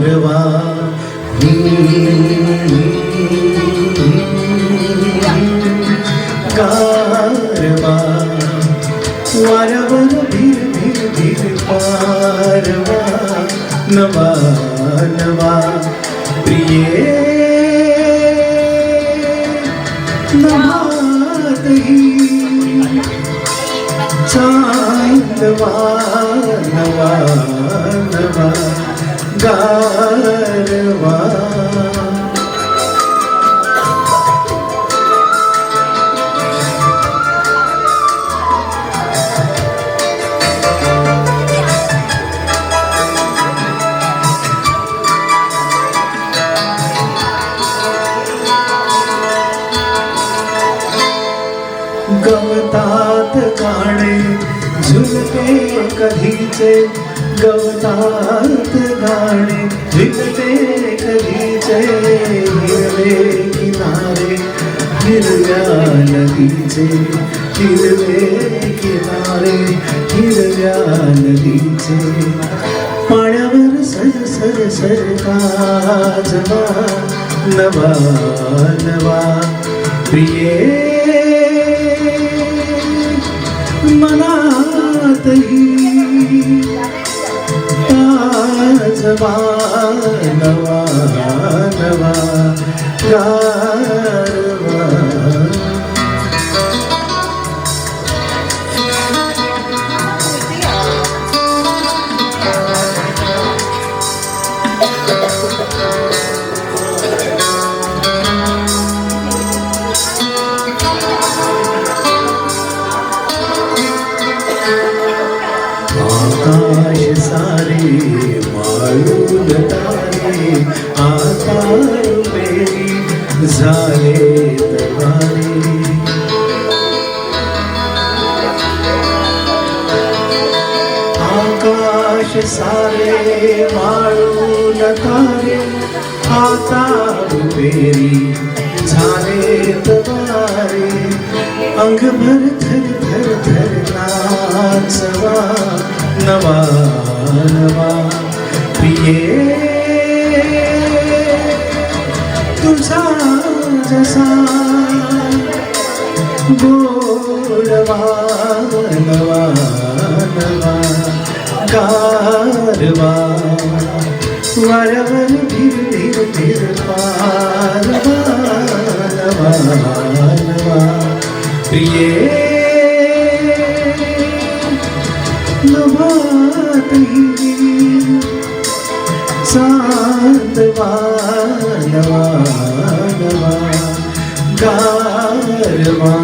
गारवा गारवा वाऱ्यावर धीर धीर धीर पारवा नवा नवा प्रिये नवातही चांदवा नवा नवा गारवा गवतात गाणे झुलते कधीचे गवतात गाणे झुलते कधीचे हिरवे किनारे हिरव्या नदीचे हिरवे किनारे हिरव्या नदीचे पाण्यावर सर सर सरकाजवा नवा नवा प्रिये मनातही ताजवा नवा नवा गारवा आकाश सारे माळून तारे आता मेरी झाले तवारे आकाश सारे माळून तारे आता मेरी झाले तवारे अंगभर थर थर थर नाचवा नवा नवा प्रिये तुझा जसा गोडवा नवा नवा गारवा वाऱ्यावर धीर धीर धीर पारवा नवा नवा प्रिये नवातही चांदवा नवा नवा गारवा